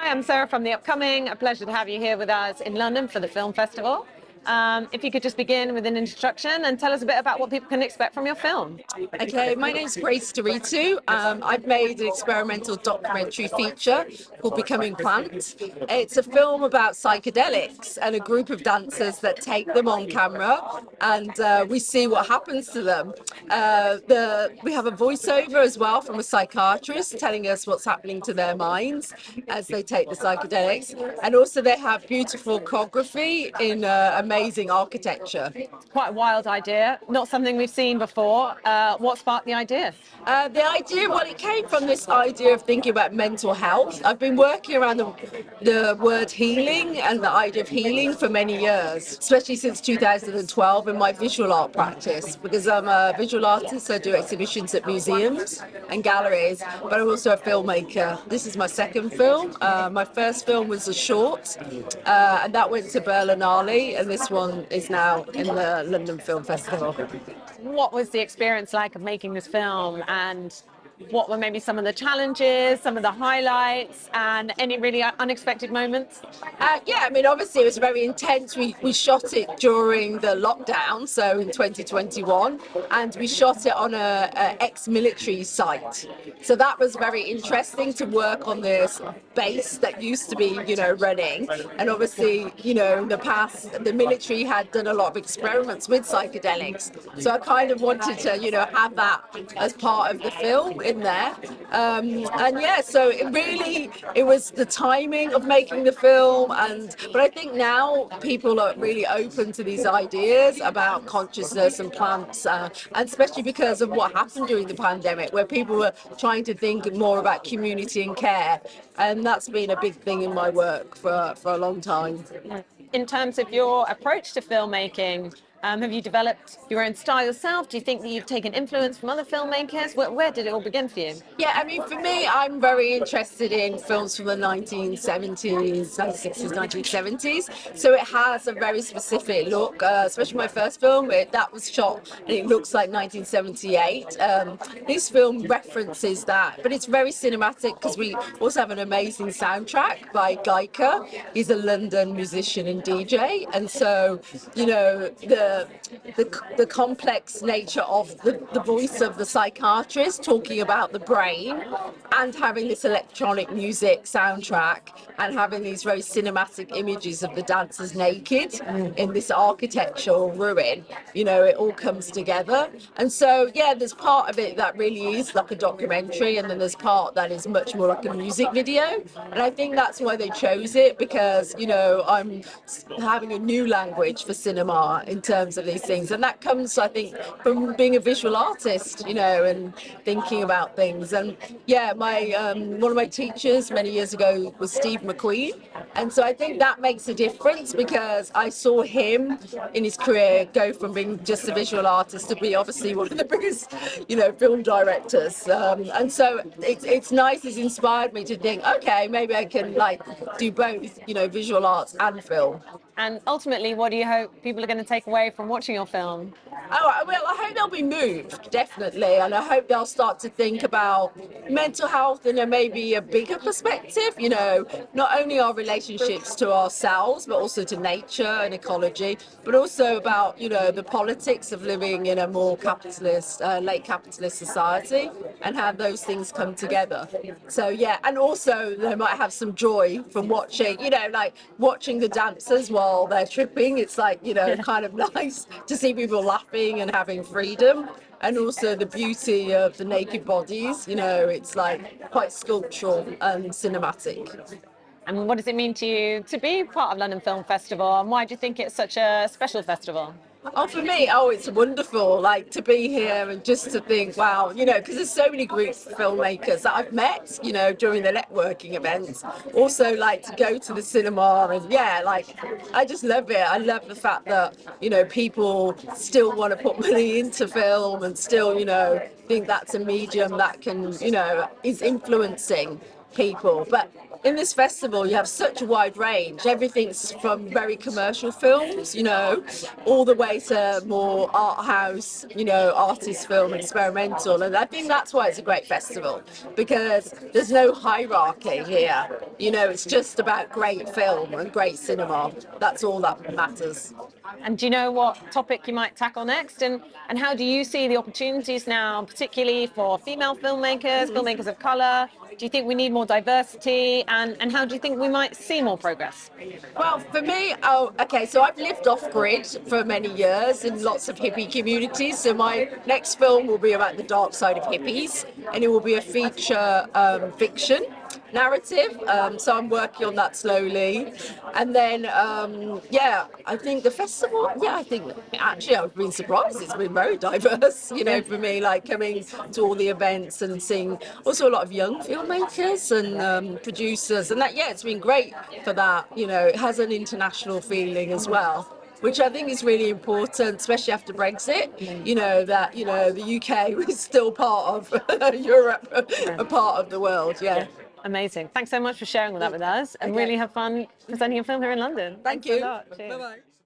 I'm Sarah from The Upcoming. A pleasure to have you here with us in London for the film festival. If you could just begin with an introduction and tell us a bit about what people can expect from your film. Okay, my name's Ndiritu. I've made an experimental documentary feature called Becoming Plant. It's a film about psychedelics and a group of dancers that take them on camera, and we see what happens to them. We have a voiceover as well from a psychiatrist telling us what's happening to their minds as they take the psychedelics, and also they have beautiful choreography in amazing architecture. Quite a wild idea, not something we've seen before. What sparked the idea? It came from this idea of thinking about mental health. I've been working around the word healing and the idea of healing for many years, especially since 2012 in my visual art practice, because I'm a visual artist. I do exhibitions at museums and galleries, but I'm also a filmmaker. This is my second film. My first film was a short, and that went to Berlinale, and this one is now in the London Film Festival. What was the experience like of making this film, and what were maybe some of the challenges, some of the highlights, and any really unexpected moments? Obviously it was very intense. We shot it during the lockdown, so in 2021, and we shot it on a ex-military site. So that was very interesting to work on this base that used to be, running. And obviously, in the past, the military had done a lot of experiments with psychedelics. So I kind of wanted to, have that as part of the film in there. So it was the timing of making the film, but I think now people are really open to these ideas about consciousness and plants, and especially because of what happened during the pandemic, where people were trying to think more about community and care, and that's been a big thing in my work for a long time. In terms of your approach to filmmaking, have you developed your own style yourself? Do you think that you've taken influence from other filmmakers? Where did it all begin for you? Yeah, for me, I'm very interested in films from the 1970s, 1960s, 1970s. So it has a very specific look, especially my first film, that was shot and it looks like 1978. This film references that, but it's very cinematic because we also have an amazing soundtrack by Geiker. He's a London musician and DJ. And so, the complex nature of the voice of the psychiatrist talking about the brain, and having this electronic music soundtrack, and having these very cinematic images of the dancers naked in this architectural ruin, it all comes together. And so, there's part of it that really is like a documentary, and then there's part that is much more like a music video. And I think that's why they chose it, because, I'm having a new language for cinema in terms of these things. And that comes, I think, from being a visual artist, and thinking about things. And one of my teachers many years ago was Steve McQueen. And so I think that makes a difference, because I saw him in his career go from being just a visual artist to be obviously one of the biggest, film directors. And so it's nice. It's inspired me to think, okay, maybe I can do both, visual arts and film. And ultimately, what do you hope people are going to take away from watching your film? Oh, well, I hope they'll be moved, definitely. And I hope they'll start to think about mental health in maybe a bigger perspective, not only our relationships to ourselves, but also to nature and ecology, but also about, the politics of living in a more capitalist, late capitalist society, and how those things come together. So, and also they might have some joy from watching, watching the dancers while they're tripping. It's kind of nice to see people laughing and having freedom, and also the beauty of the naked bodies. It's quite sculptural and cinematic. And what does it mean to you to be part of London Film Festival, and why do you think it's such a special festival? Oh, for me, it's wonderful, to be here and just to think, wow, because there's so many groups of filmmakers that I've met, during the networking events. Also, to go to the cinema, and I just love it. I love the fact that, people still want to put money into film, and still, think that's a medium that can, is influencing people. But in this festival, you have such a wide range. Everything's from very commercial films, you know, all the way to more art house, you know, artist film, experimental. And I think that's why it's a great festival, because there's no hierarchy here. You know, it's just about great film and great cinema. That's all that matters. And do you know what topic you might tackle next? And how do you see the opportunities now, particularly for female filmmakers, filmmakers of colour? Do you think we need more diversity? And how do you think we might see more progress? Well, for me, okay, so I've lived off grid for many years in lots of hippie communities. So my next film will be about the dark side of hippies, and it will be a feature fiction narrative. So I'm working on that slowly. And then, yeah, I think the festival, yeah, I think actually I've been surprised. It's been very diverse, you know, for me, like coming to all the events and seeing also a lot of young filmmakers and producers. And that, yeah, it's been great for that. You know, it has an international feeling as well, which I think is really important, especially after Brexit. You know, that, you know, the UK was still part of Europe, a part of the world. Yeah. Amazing. Thanks so much for sharing all that with us, and really have fun presenting your film here in London. Thank Thanks you. a lot. Cheers. Bye-bye.